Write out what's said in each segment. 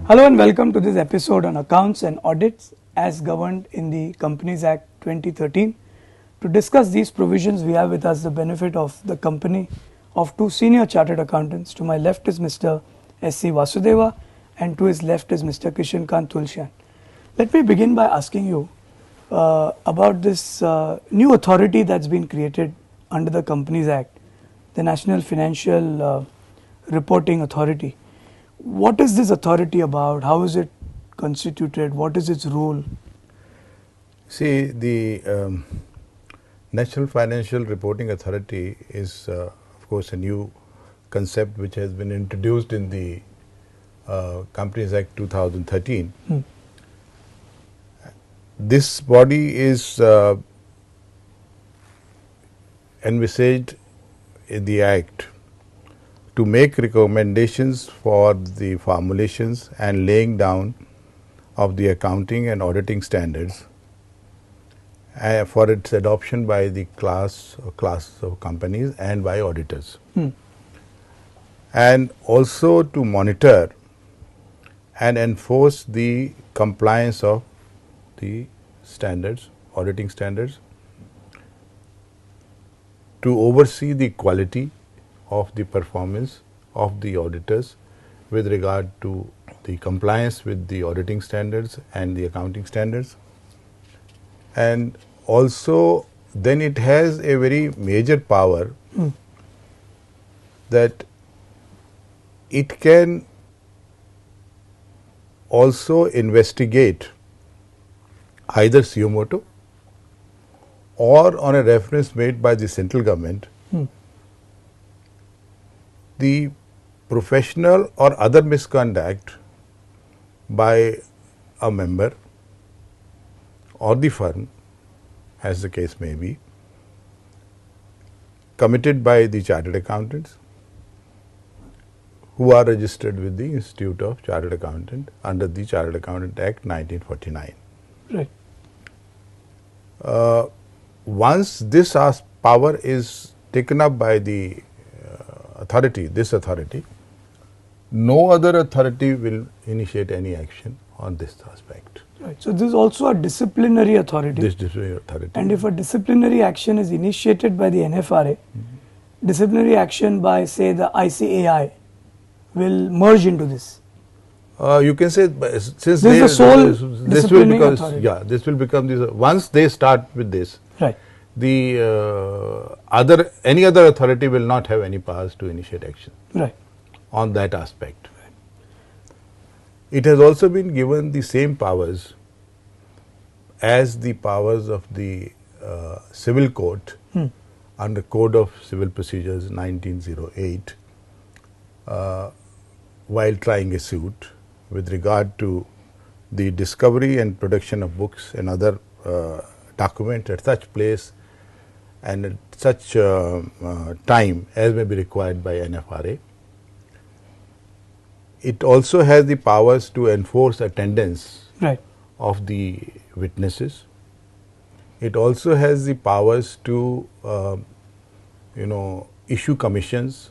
Hello and welcome to this episode on accounts and audits as governed in the Companies Act 2013. To discuss these provisions, we have with us the benefit of the company of two senior chartered accountants. To my left is Mr. S.C. Vasudeva and to his left is Mr. Kishan Kant Tulshan. Let me begin by asking you about this new authority that's been created under the Companies Act, the National Financial Reporting Authority. What is this authority about? How is it constituted? What is its role? See, the National Financial Reporting Authority is, of course, a new concept which has been introduced in the Companies Act 2013. This body is envisaged in the Act to make recommendations for the formulations and laying down of the accounting and auditing standards for its adoption by the class of companies and by auditors. And also to monitor and enforce the compliance of the standards, auditing standards, to oversee the quality of the performance of the auditors with regard to the compliance with the auditing standards and the accounting standards. And also then it has a very major power that it can also investigate either suo motu or on a reference made by the central government the professional or other misconduct by a member or the firm, as the case may be, committed by the chartered accountants who are registered with the Institute of Chartered Accountant under the Chartered Accountant Act 1949. Right. Once this power is taken up by the this authority, no other authority will initiate any action on this aspect. Right. So this is also a disciplinary authority. This disciplinary authority. And if a disciplinary action is initiated by the NFRA, disciplinary action by, say, the ICSI will merge into this. You can say, since this is the sole disciplinary authority. Yeah, this will become this. Once they start with this, right, the any other authority will not have any powers to initiate action. Right. On that aspect. Right. It has also been given the same powers as the powers of the civil court under Code of Civil Procedures 1908 while trying a suit with regard to the discovery and production of books and other documents at such place and at such time as may be required by NFRA. It also has the powers to enforce attendance right, of the witnesses. It also has the powers to issue commissions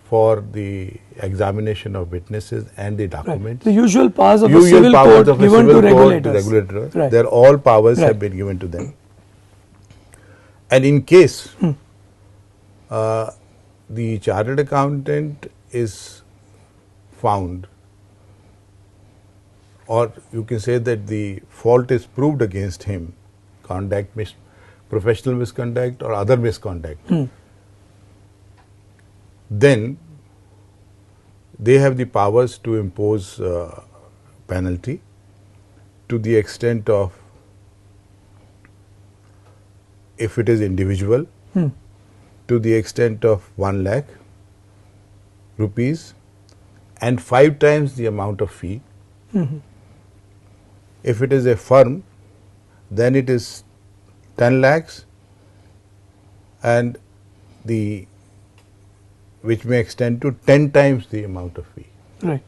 for the examination of witnesses and the documents. Right. The usual powers of the civil court given to regulators. Right. Their all powers have been given to them. And in case the chartered accountant is found, or you can say that the fault is proved against him, professional misconduct or other misconduct, then they have the powers to impose penalty to the extent of, if it is individual, to the extent of 1 lakh rupees and 5 times the amount of fee. If it is a firm, then it is 10 lakhs and which may extend to 10 times the amount of fee. Right.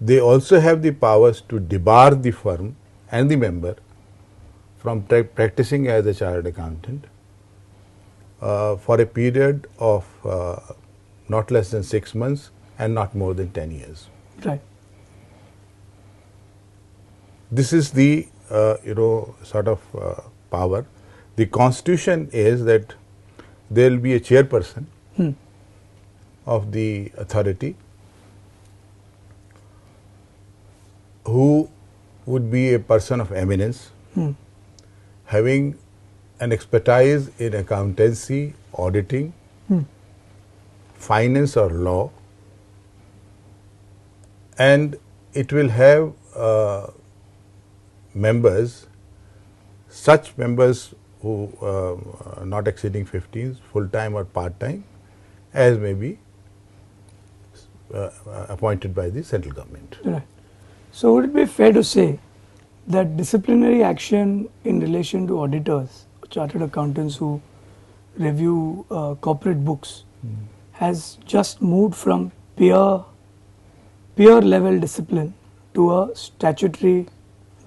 They also have the powers to debar the firm and the member from practicing as a chartered accountant for a period of not less than 6 months and not more than 10 years. Right. This is the sort of power. The constitution is that there will be a chairperson of the authority who would be a person of eminence, having an expertise in accountancy, auditing, finance or law, and it will have members, such members who are not exceeding 15, full-time or part-time, as may be appointed by the central government. Right. So would it be fair to say that disciplinary action in relation to auditors, chartered accountants who review corporate books, has just moved from peer level discipline to a statutory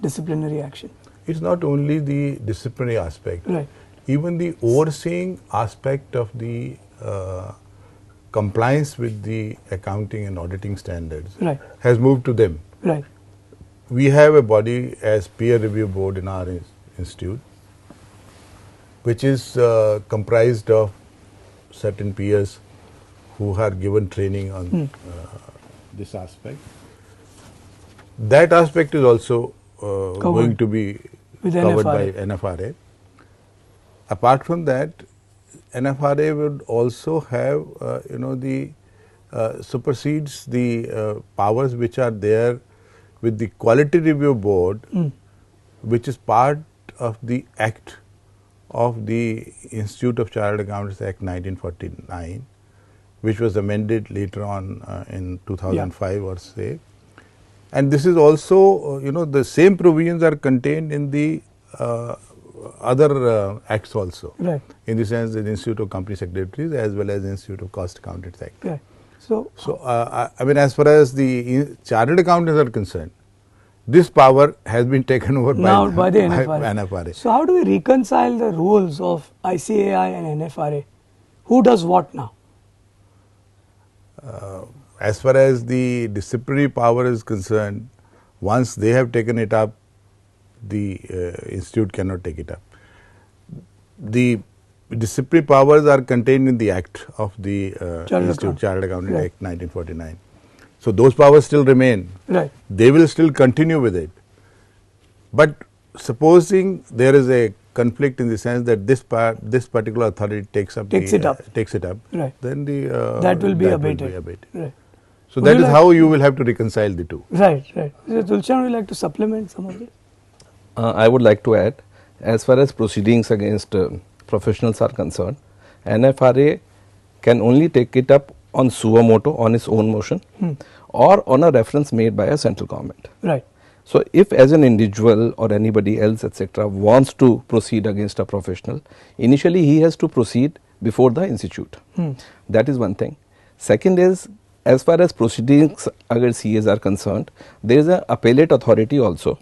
disciplinary action? It's not only the disciplinary aspect, right. Even the overseeing aspect of the compliance with the accounting and auditing standards right. has moved to them. Right. We have a body as peer review board in our institute, which is comprised of certain peers who are given training on this aspect. That aspect is also going to be covered by NFRA. Apart from that, NFRA would also have, supersedes the powers which are there with the Quality Review Board, which is part of the Act of the Institute of Chartered Accountants Act 1949, which was amended later on in 2005 or say. And this is also, the same provisions are contained in the other acts also, right. In the sense that the Institute of Company Secretaries as well as the Institute of Cost Accountants Act. Right. So I mean, as far as the chartered accountants are concerned, this power has been taken over by the NFRA. So how do we reconcile the rules of ICAI and NFRA? Who does what now? As far as the disciplinary power is concerned, once they have taken it up, the institute cannot take it up. The disciplinary powers are contained in the Act of the Institute Chartered Accountant Act 1949. So those powers still remain. Right. They will still continue with it. But supposing there is a conflict in the sense that this particular authority takes it up, right. then that will be abated. Right. So that is how you will have to reconcile the two. Right, right. Tulshan, would you like to supplement some of this? I would like to add, as far as proceedings against professionals are concerned, NFRA can only take it up on suo motu, on its own motion, or on a reference made by a central government. Right. So if as an individual or anybody else, etc., wants to proceed against a professional, initially he has to proceed before the institute. That is one thing. Second is, as far as proceedings against CAs are concerned, there is an appellate authority also.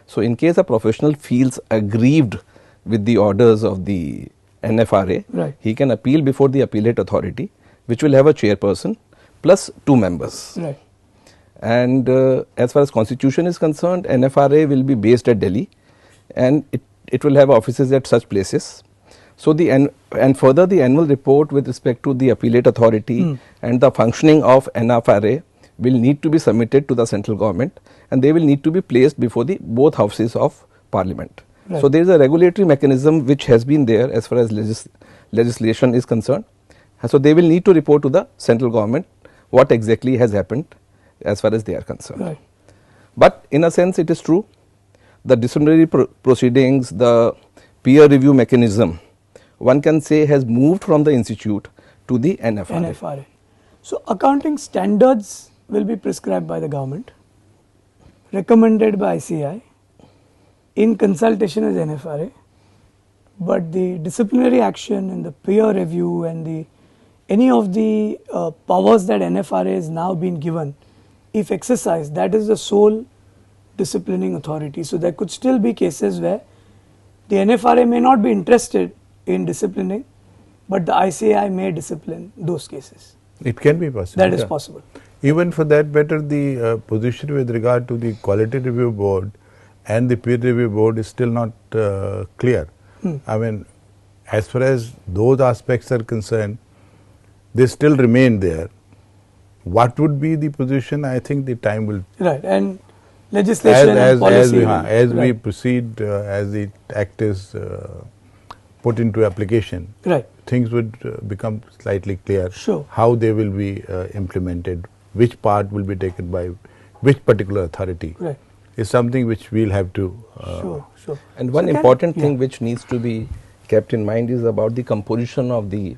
So in case a professional feels aggrieved with the orders of the NFRA, right. he can appeal before the appellate authority, which will have a chairperson plus 2 members. Right. And as far as constitution is concerned, NFRA will be based at Delhi, and it will have offices at such places. So and further, the annual report with respect to the appellate authority and the functioning of NFRA will need to be submitted to the central government, and they will need to be placed before the both houses of parliament. Right. So there is a regulatory mechanism which has been there as far as legislation is concerned. So they will need to report to the central government what exactly has happened as far as they are concerned. Right. But in a sense it is true, the disciplinary proceedings, the peer review mechanism, one can say has moved from the institute to the NFRA. So accounting standards will be prescribed by the government, recommended by ICSI, in consultation with NFRA, but the disciplinary action and the peer review and any of the powers that NFRA has now been given, if exercised, that is the sole disciplining authority. So there could still be cases where the NFRA may not be interested in disciplining, but the ICAI may discipline those cases. It can be possible. That is possible. Even for that matter, the position with regard to the quality review board and the peer review board is still not clear. I mean, as far as those aspects are concerned, they still remain there. What would be the position? I think the time will. Right, and legislation and policy. As we proceed, as the act is put into application, right, things would become slightly clear. Sure. How they will be implemented, which part will be taken by which particular authority. Right. Is something which we'll have to. Sure. And one important thing which needs to be kept in mind is about the composition of the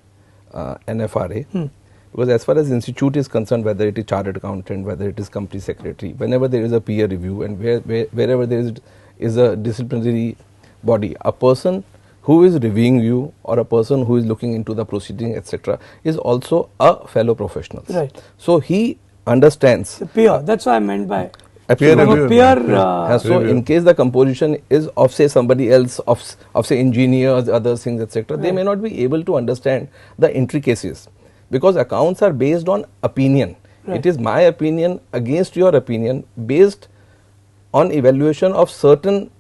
NFRA. Because as far as institute is concerned, whether it is chartered accountant, whether it is company secretary, whenever there is a peer review and wherever there is a disciplinary body, a person who is reviewing you or a person who is looking into the proceeding, etc., is also a fellow professional. Right. So he understands. The peer. That's what I meant by peer review. So in case the composition is of say somebody else, of say engineers, other things, etc., they may not be able to understand the intricacies, because accounts are based on opinion. It is my opinion against your opinion based on evaluation of certain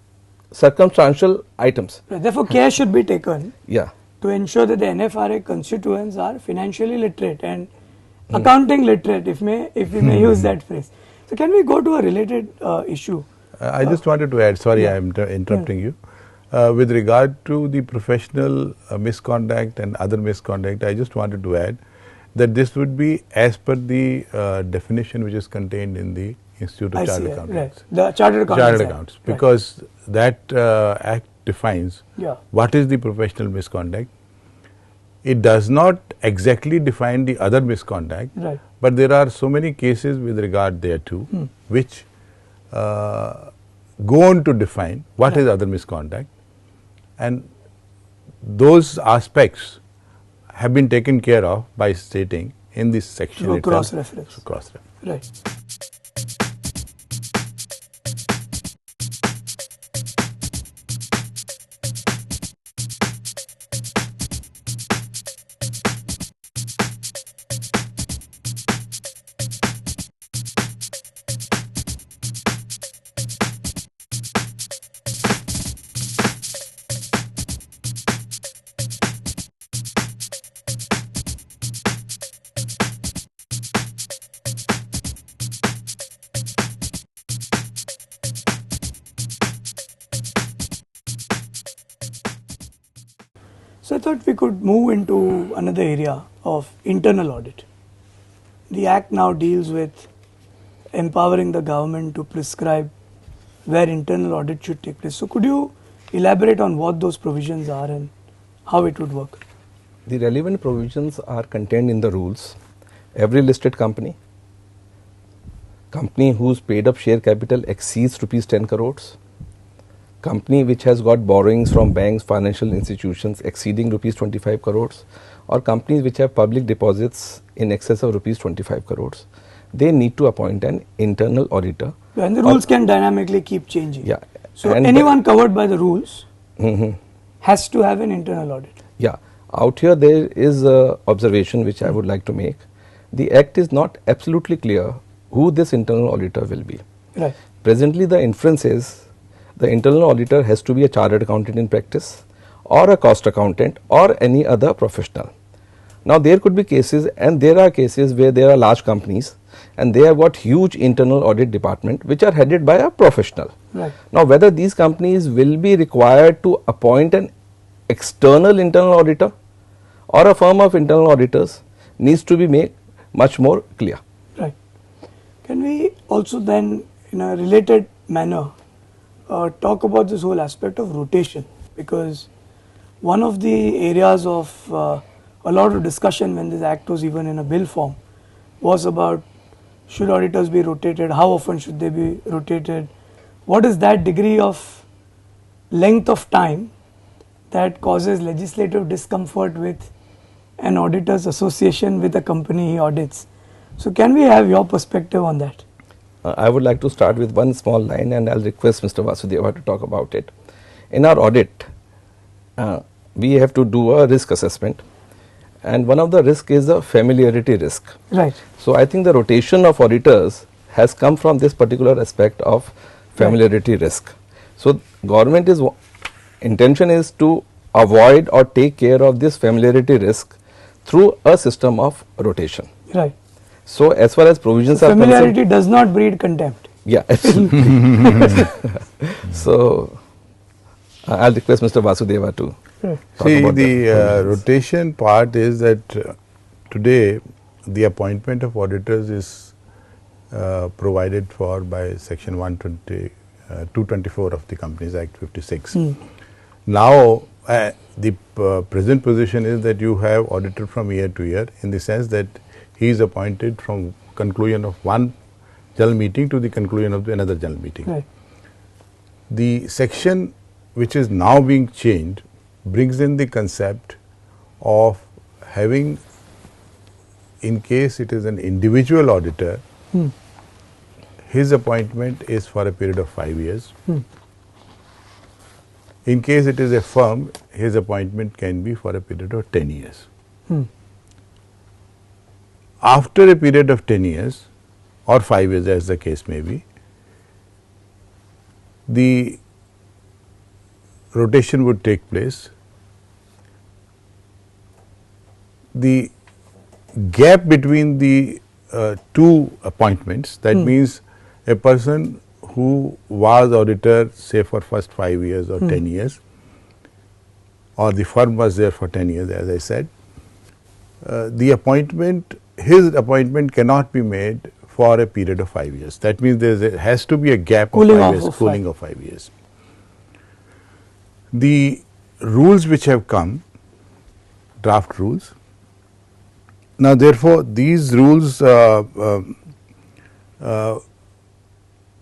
circumstantial items. Therefore, care should be taken to ensure that the NFRA constituents are financially literate and accounting literate, if we may use that phrase. So can we go to a related issue? I just wanted to add, sorry I am interrupting you. With regard to the professional misconduct and other misconduct, I just wanted to add that this would be as per the definition which is contained in the Institute of Chartered Accountants. Right. The Chartered Accountants. Because that act defines what is the professional misconduct. It does not exactly define the other misconduct, but there are so many cases with regard thereto which go on to define what is other misconduct, and those aspects have been taken care of by stating in this section. Cross-reference. Right. So I thought we could move into another area of internal audit. The Act now deals with empowering the government to prescribe where internal audit should take place. So could you elaborate on what those provisions are and how it would work? The relevant provisions are contained in the rules. Every listed company whose paid up share capital exceeds ₹10 crores, company which has got borrowings from banks, financial institutions exceeding ₹25 crores, or companies which have public deposits in excess of ₹25 crores, they need to appoint an internal auditor. And the rules can dynamically keep changing. Yeah. So anyone covered by the rules has to have an internal audit. Yeah. Out here there is a observation which I would like to make. The Act is not absolutely clear who this internal auditor will be. Right. Presently the inference is the internal auditor has to be a chartered accountant in practice, or a cost accountant, or any other professional. Now there could be cases, and there are cases where there are large companies and they have got huge internal audit department which are headed by a professional. Right. Now whether these companies will be required to appoint an external internal auditor or a firm of internal auditors needs to be made much more clear. Right. Can we also then, in a related manner, talk about this whole aspect of rotation, because one of the areas of a lot of discussion when this act was even in a bill form was about should auditors be rotated, how often should they be rotated, what is that degree of length of time that causes legislative discomfort with an auditors association with a company he audits. So can we have your perspective on that? I would like to start with one small line, and I'll request Mr. Vasudeva to talk about it. In our audit, we have to do a risk assessment, and one of the risk is the familiarity risk. Right. So I think the rotation of auditors has come from this particular aspect of familiarity risk. So government is intention is to avoid or take care of this familiarity risk through a system of rotation. Right. So as far as provisions So are concerned, familiarity does not breed contempt. yeah, absolutely. So I'll request Mr. Vasudeva to talk See, about the provisions. rotation part is that today the appointment of auditors is provided for by section 224 of the Companies Act 56. Now the present position is that you have auditor from year to year, in the sense that he is appointed from conclusion of one general meeting to the conclusion of another general meeting. Right. The section which is now being changed brings in the concept of having, in case it is an individual auditor, his appointment is for a period of 5 years. In case it is a firm, his appointment can be for a period of 10 years. After a period of 10 years or 5 years, as the case may be, the rotation would take place. The gap between the two appointments, that means a person who was auditor, say for first 5 years or 10 years, or the firm was there for 10 years, as I said, his appointment cannot be made for a period of 5 years. That means there has to be a gap of 5 years, cooling of 5 years. The rules which have come, draft rules, now therefore these rules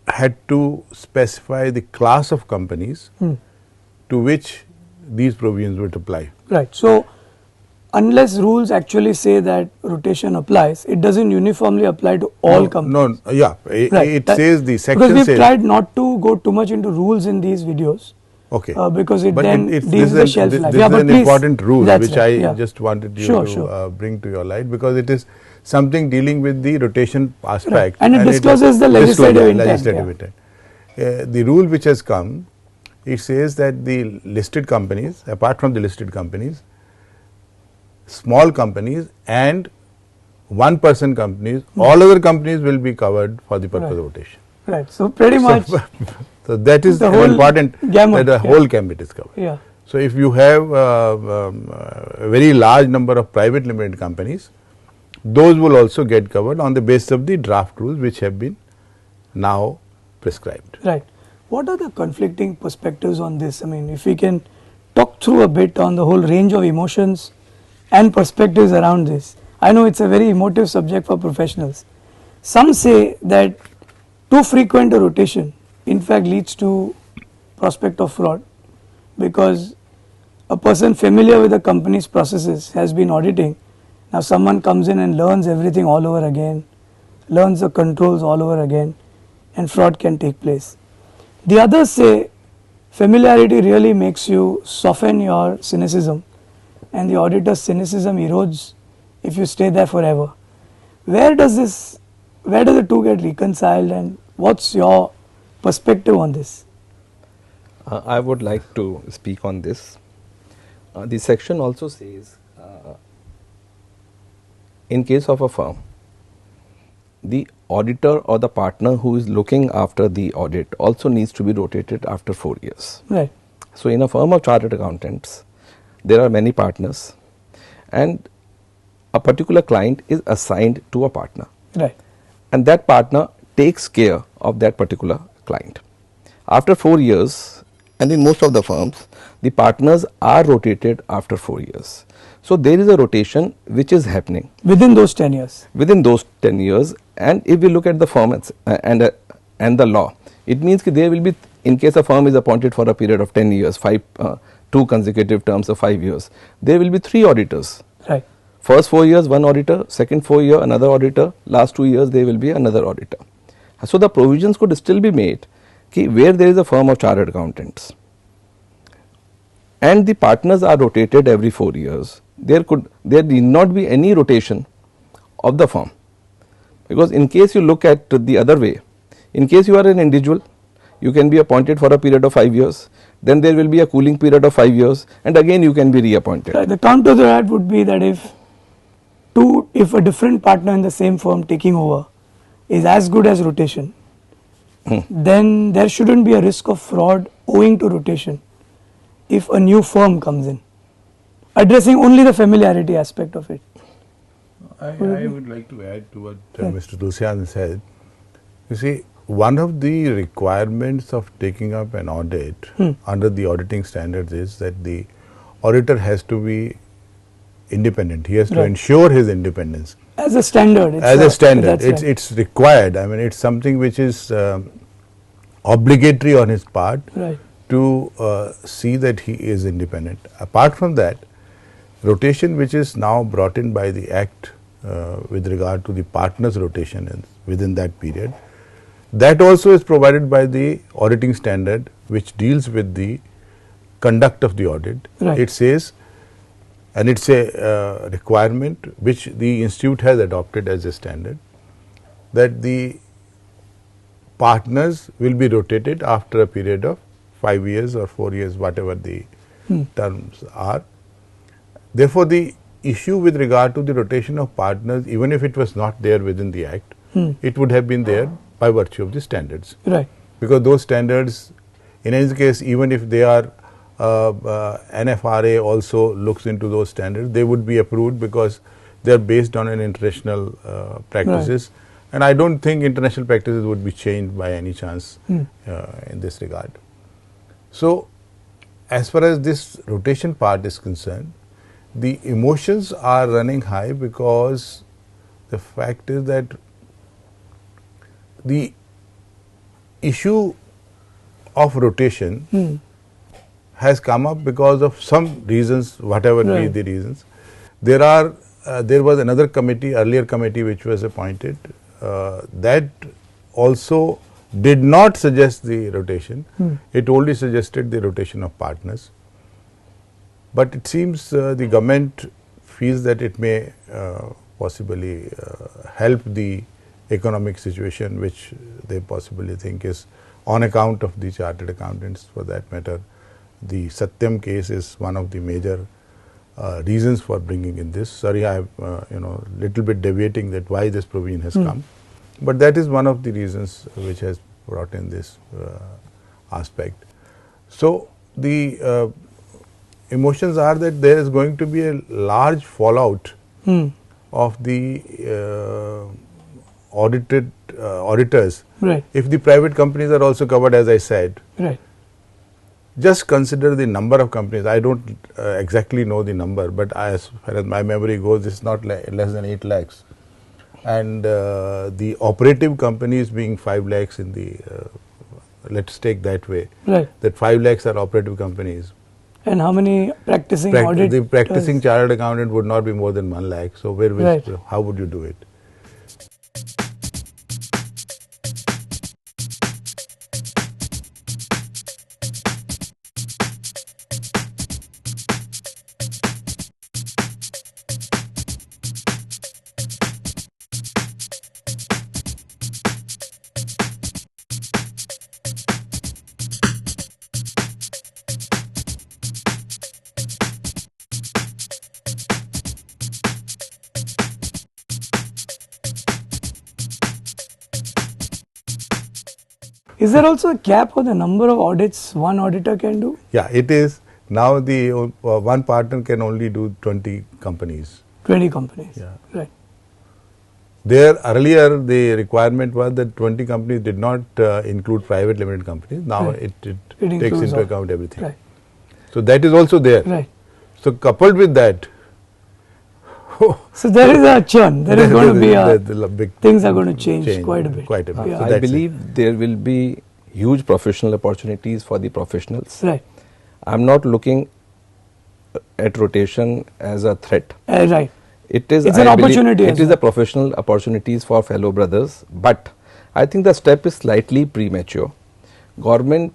had to specify the class of companies to which these provisions would apply. Right. So unless rules actually say that rotation applies, it doesn't uniformly apply to all companies. No, yeah, it says, the section because we've says. tried not to go too much into rules in these videos. Okay. Because it but then this deals the shelf life. This is an important rule That's which right, I just wanted you to bring to your light, because it is something dealing with the rotation aspect. Right. And it discloses the legislative intent. The rule which has come, it says that the listed companies, apart from the listed companies, small companies and one-person companies, all other companies will be covered for the purpose of rotation. Right. So pretty much. So that is important, that the whole gambit is covered. Yeah. So if you have a very large number of private limited companies, those will also get covered on the basis of the draft rules which have been now prescribed. Right. What are the conflicting perspectives on this? I mean, if we can talk through a bit on the whole range of emotions and perspectives around this. I know it's a very emotive subject for professionals. Some say that too frequent a rotation in fact leads to prospect of fraud, because a person familiar with the company's processes has been auditing. Now someone comes in and learns everything all over again, learns the controls all over again, and fraud can take place. The others say familiarity really makes you soften your cynicism, and the auditor's cynicism erodes if you stay there forever. Where does the two get reconciled, and what's your perspective on this? I would like to speak on this. The section also says, in case of a firm, the auditor or the partner who is looking after the audit also needs to be rotated after 4 years. Right. So in a firm of chartered accountants, there are many partners, and a particular client is assigned to a partner. Right. And that partner takes care of that particular client. After 4 years, and in most of the firms, the partners are rotated after 4 years. So there is a rotation which is happening within those 10 years. Within those 10 years, and if we look at the firm and the law, it means that there will be, in case a firm is appointed for a period of 10 years, 2 consecutive terms of 5 years, there will be 3 auditors. Right. First 4 years, 1 auditor, second 4 year, another auditor, last 2 years, there will be another auditor. So the provisions could still be made where there is a firm of chartered accountants. and the partners are rotated every 4 years, there need not be any rotation of the firm, because in case you look at the other way, in case you are an individual, you can be appointed for a period of 5 years, then there will be a cooling period of 5 years, and again you can be reappointed. The counter to that would be that if a different partner in the same firm taking over is as good as rotation, then there shouldn't be a risk of fraud owing to rotation if a new firm comes in, addressing only the familiarity aspect of it. I would like to add to what Mr. Dusyan said. You see, one of the requirements of taking up an audit under the auditing standards is that the auditor has to be independent. He has to ensure his independence. As a standard. As a standard. It's required. I mean, it's something which is obligatory on his part to see that he is independent. Apart from that, rotation which is now brought in by the Act with regard to the partners rotation within that period, that also is provided by the auditing standard which deals with the conduct of the audit. It says, and it's a requirement which the institute has adopted as a standard, that the partners will be rotated after a period of 5 years or 4 years, whatever the terms are. Therefore, the issue with regard to the rotation of partners, even if it was not there within the Act, it would have been there by virtue of the standards. Because those standards, in any case, even if they are NFRA also looks into those standards, they would be approved because they are based on an international practices, and I don't think international practices would be changed by any chance in this regard. So, as far as this rotation part is concerned, the emotions are running high because the fact is that the issue of rotation has come up because of some reasons, whatever be the reasons. There was another committee, earlier committee which was appointed, that also did not suggest the rotation. It only suggested the rotation of partners. But it seems the government feels that it may possibly help the economic situation, which they possibly think is on account of the chartered accountants. For that matter, the Satyam case is one of the major reasons for bringing in this. Sorry, I am little bit deviating that why this provision has come, but that is one of the reasons which has brought in this aspect. So the emotions are that there is going to be a large fallout of the auditors if the private companies are also covered, as I said. Just consider the number of companies. I don't exactly know the number, but as far as my memory goes, it's not less than 8 lakhs. And the operative companies being 5 lakhs in the, let's take that way, that 5 lakhs are operative companies. And how many practicing auditors? The practicing chartered accountant would not be more than 1 lakh. So how would you do it? Is there also a cap on the number of audits one auditor can do? Yeah, it is. Now the one partner can only do 20 companies. 20 companies. Yeah. There earlier the requirement was that 20 companies did not include private limited companies. Now it takes into account everything. So that is also there. So coupled with that, so there is a churn. There is going to be things are going to change quite a bit. So I believe there will be huge professional opportunities for the professionals. I'm not looking at rotation as a threat. It is an opportunity. It is a professional opportunities for fellow brothers, but I think the step is slightly premature. Government,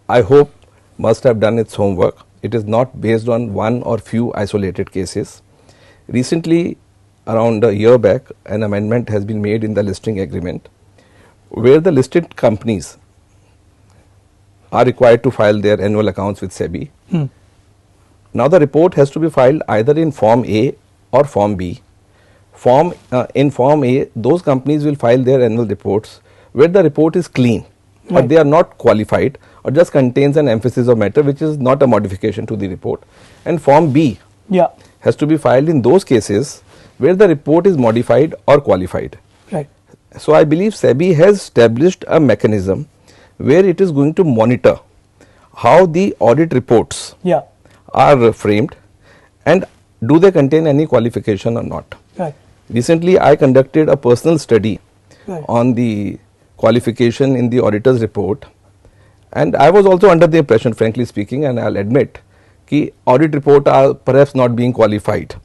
I hope, must have done its homework. It is not based on one or few isolated cases. Recently, around a year back, an amendment has been made in the listing agreement where the listed companies are required to file their annual accounts with SEBI. Now the report has to be filed either in Form A or Form B. In Form A, those companies will file their annual reports where the report is clean, or they are not qualified, or just contains an emphasis of matter which is not a modification to the report. And Form B has to be filed in those cases where the report is modified or qualified. Right. So I believe SEBI has established a mechanism where it is going to monitor how the audit reports are framed and do they contain any qualification or not. Right. Recently, I conducted a personal study on the qualification in the auditor's report, and I was also under the impression, frankly speaking, and I'll admit, that audit report are perhaps not being qualified.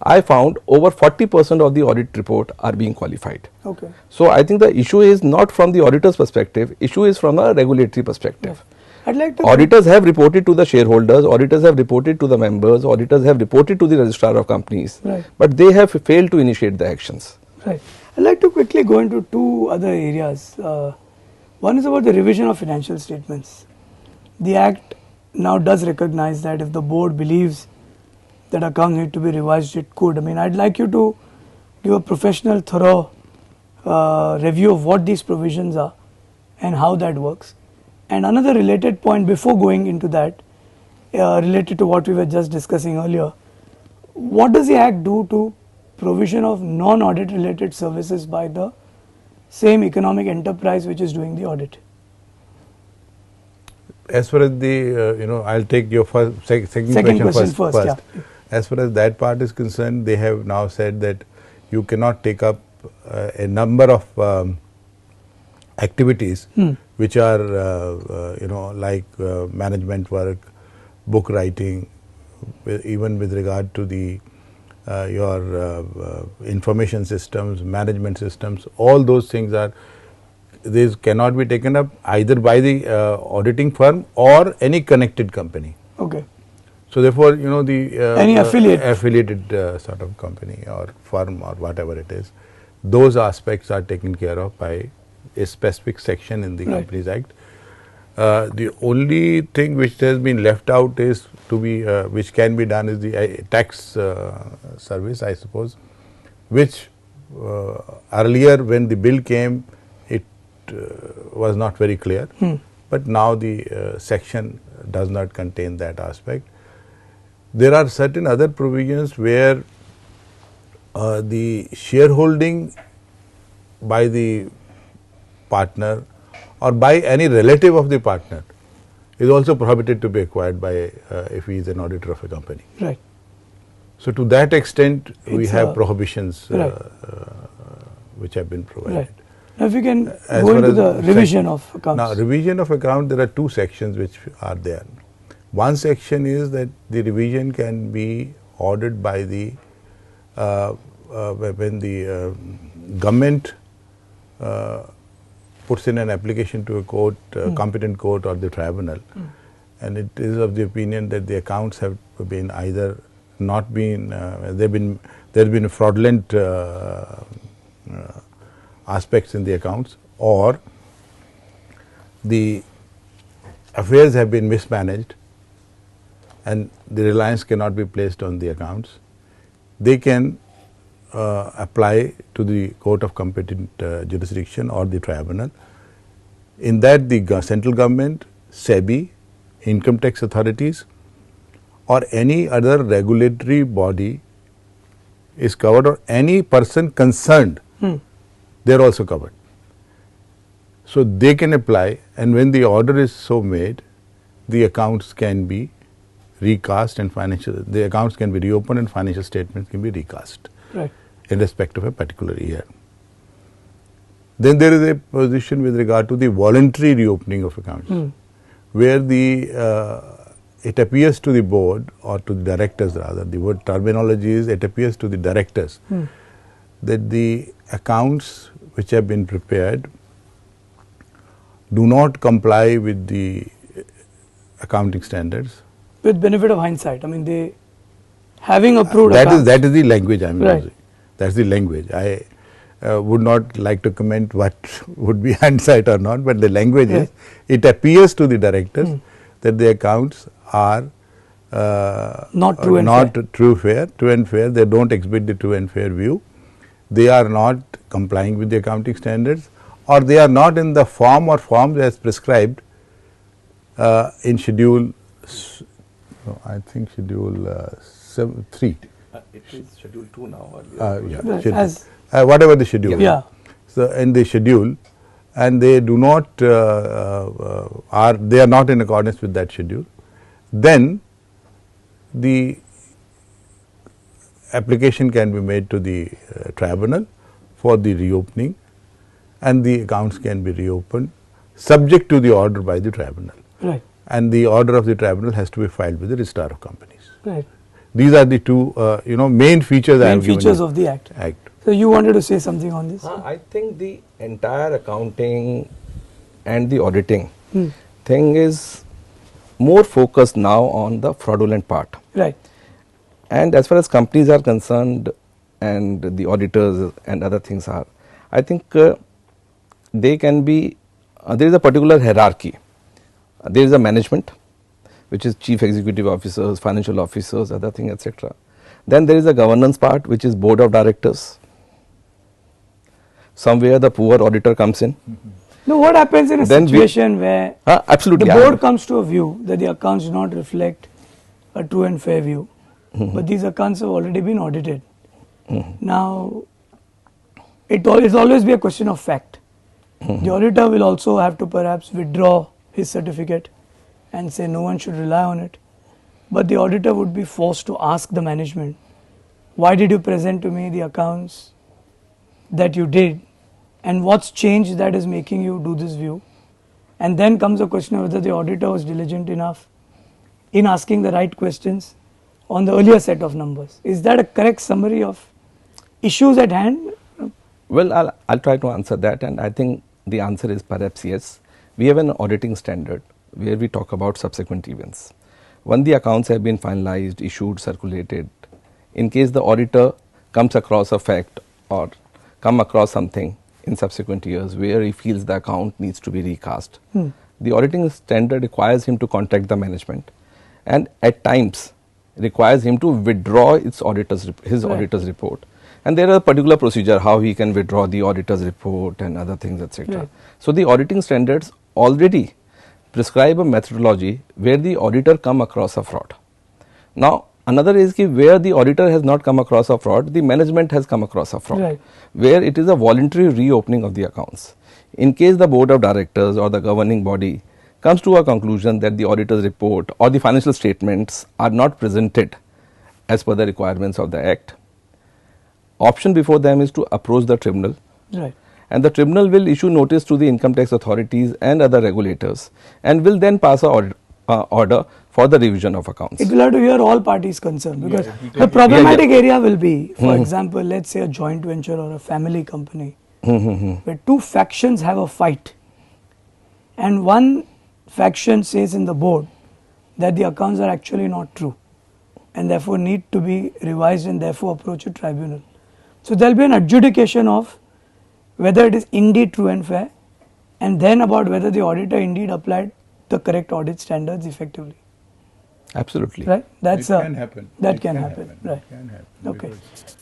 I found over 40% of the audit report are being qualified. Okay. So I think the issue is not from the auditor's perspective, issue is from a regulatory perspective. I'd like to auditors have reported to the shareholders, auditors have reported to the members, auditors have reported to the registrar of companies, but they have failed to initiate the actions. Right. I'd like to quickly go into two other areas. One is about the revision of financial statements. The Act now does recognize that if the board believes that accounts need to be revised, it could. I mean, I'd like you to give a professional, thorough review of what these provisions are and how that works. And another related point before going into that, related to what we were just discussing earlier, what does the Act do to provision of non-audit related services by the same economic enterprise which is doing the audit? As far as the, I'll take your second question first. As far as that part is concerned, they have now said that you cannot take up a number of activities which are, like management work, book writing, even with regard to the your information systems, management systems, all those things are, these cannot be taken up either by the auditing firm or any connected company. Okay. So therefore, the any affiliated sort of company or firm or whatever it is, those aspects are taken care of by a specific section in the Companies Act. The only thing which has been left out is to be, which can be done is the tax service, I suppose, which earlier when the bill came, it was not very clear, but now the section does not contain that aspect. There are certain other provisions where the shareholding by the partner or by any relative of the partner is also prohibited to be acquired by if he is an auditor of a company. Right. So to that extent, we have prohibitions which have been provided. Right. Now if you can go into the revision of accounts. Now revision of account, there are two sections which are there. One section is that the revision can be ordered by the when the government puts in an application to a court, competent court or the tribunal, and it is of the opinion that the accounts have been either not been, there have been fraudulent aspects in the accounts, or the affairs have been mismanaged and the reliance cannot be placed on the accounts. They can apply to the court of competent jurisdiction or the tribunal. In that, the central government, SEBI, income tax authorities or any other regulatory body is covered, or any person concerned, they are also covered. So they can apply, and when the order is so made, the accounts can be recast and the accounts can be reopened and financial statements can be recast in respect of a particular year. Then there is a position with regard to the voluntary reopening of accounts, where it appears to the board or to the directors rather, the word terminology is it appears to the directors that the accounts which have been prepared do not comply with the accounting standards, with benefit of hindsight, I mean, they having approved that accounts. is the language I am Right. using. That's the language. I would not like to comment what would be hindsight or not, but the language is, it appears to the directors that the accounts are Not true and not fair. true and fair. They don't exhibit the true and fair view. They are not complying with the accounting standards, or they are not in the form or forms as prescribed in schedule, I think schedule 3. It is schedule 2 now. Right, schedule. as- Whatever the schedule. Yeah. So in the schedule, and they do not they are not in accordance with that schedule, then the application can be made to the tribunal for the reopening, and the accounts can be reopened subject to the order by the tribunal. Right, And the order of the tribunal has to be filed with the registrar of companies. right. These are the two main features I Main have given features you. of the act. Act. So you wanted to say something on this? I think the entire accounting and the auditing thing is more focused now on the fraudulent part. Right. And as far as companies are concerned and the auditors and other things are, I think they can be, there is a particular hierarchy. There is a management, which is chief executive officers, financial officers, other thing, etc. Then there is a governance part, which is board of directors. Somewhere the poor auditor comes in. Now, what happens in a Then we- situation where Absolutely. the board comes to a view that the accounts do not reflect a true and fair view, but these accounts have already been audited. Now, it will always be a question of fact. The auditor will also have to perhaps withdraw his certificate and say no one should rely on it. But the auditor would be forced to ask the management, why did you present to me the accounts that you did, and what's changed that is making you do this view? And then comes the question of whether the auditor was diligent enough in asking the right questions on the earlier set of numbers. Is that a correct summary of issues at hand? Well, I'll try to answer that, and I think the answer is perhaps yes. We have an auditing standard where we talk about subsequent events. When the accounts have been finalized, issued, circulated, in case the auditor comes across a fact or come across something in subsequent years where he feels the account needs to be recast, the auditing standard requires him to contact the management, and at times requires him to withdraw his auditor's report. And there are a particular procedure how he can withdraw the auditor's report and other things, etc. Right. So the auditing standards already prescribe a methodology where the auditor come across a fraud. Now another is where the auditor has not come across a fraud, the management has come across a fraud, Right. where it is a voluntary reopening of the accounts. In case the board of directors or the governing body comes to a conclusion that the auditor's report or the financial statements are not presented as per the requirements of the act, option before them is to approach the tribunal, Right. and the tribunal will issue notice to the income tax authorities and other regulators, and will then pass a order for the revision of accounts. It will have to hear all parties concerned, because the problematic area will be, for example, let's say a joint venture or a family company where two factions have a fight, and one faction says in the board that the accounts are actually not true and therefore need to be revised and therefore approach a tribunal. So there will be an adjudication of whether it is indeed true and fair, and then about whether the auditor indeed applied the correct audit standards effectively. Absolutely. Right? That's It can happen. That It can can happen. happen. Right. It can happen. Okay. Because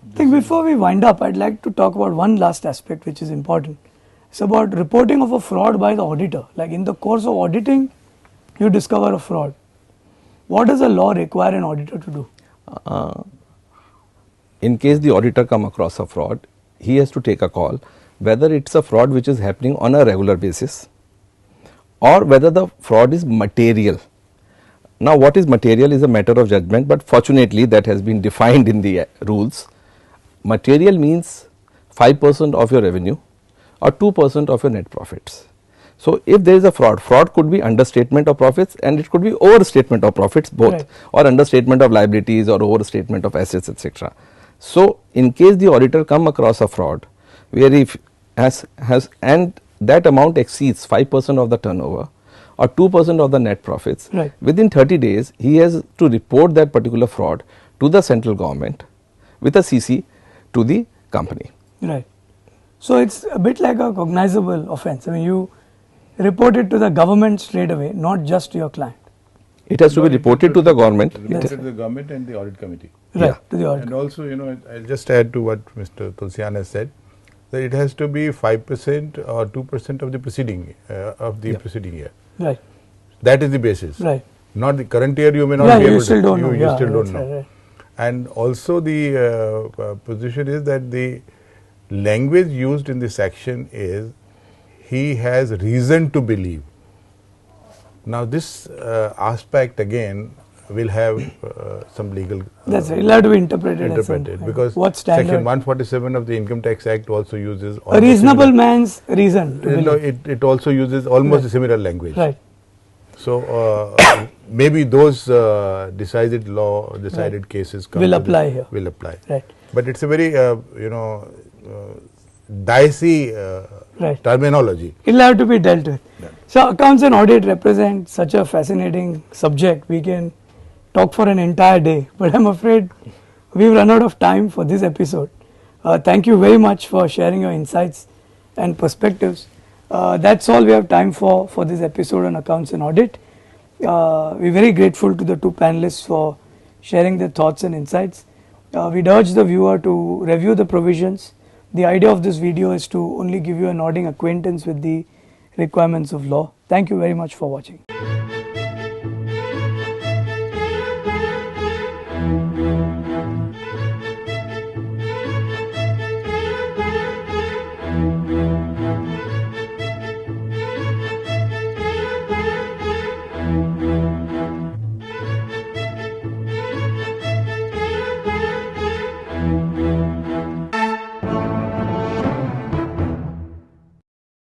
I think before we wind up, I'd like to talk about one last aspect which is important. It's about reporting of a fraud by the auditor. Like in the course of auditing, you discover a fraud. What does the law require an auditor to do? In case the auditor come across a fraud, he has to take a call whether it's a fraud which is happening on a regular basis or whether the fraud is material. Now, what is material is a matter of judgment, but fortunately that has been defined in the rules. Material means 5% of your revenue or 2% of your net profits. So, if there is a fraud, fraud could be understatement of profits and it could be overstatement of profits both, right, or understatement of liabilities or overstatement of assets, etc. So, in case the auditor come across a fraud where if has and that amount exceeds 5% of the turnover or 2% of the net profits, right, within 30 days he has to report that particular fraud to the central government with a CC to the company. right. So, it's a bit like a cognizable offense. I mean, you report it to the government straight away, not just to your client. It has to be reported to the government. Reported to the government and the audit committee. Right, Yeah. to the audit. And also, I'll just add to what Mr. Tulsian has said, that it has to be 5% or 2% of the preceding preceding year. Right, That is the basis. right. Not the current year. You may not Yeah, be you able still to. don't know. You Yeah, still don't that's know. right, right. And also the position is that the language used in the section is he has reason to believe. Now this aspect again will have some legal That's right. It'll have to be interpreted at some interpreted, point. because What standard? section 147 of the Income Tax Act also uses A reasonable man's reason to no, believe. it also uses almost Right. a similar language. Right, So maybe those decided cases come Will to apply here. Will apply. right, But it's a very dicey right. terminology. It'll have to be dealt with. Yeah. So, accounts and audit represent such a fascinating subject. We can talk for an entire day, but I'm afraid we've run out of time for this episode. Thank you very much for sharing your insights and perspectives. That's all we have time for this episode on accounts and audit. We're very grateful to the two panelists for sharing their thoughts and insights. We'd urge the viewer to review the provisions. The idea of this video is to only give you a nodding acquaintance with the requirements of law. Thank you very much for watching.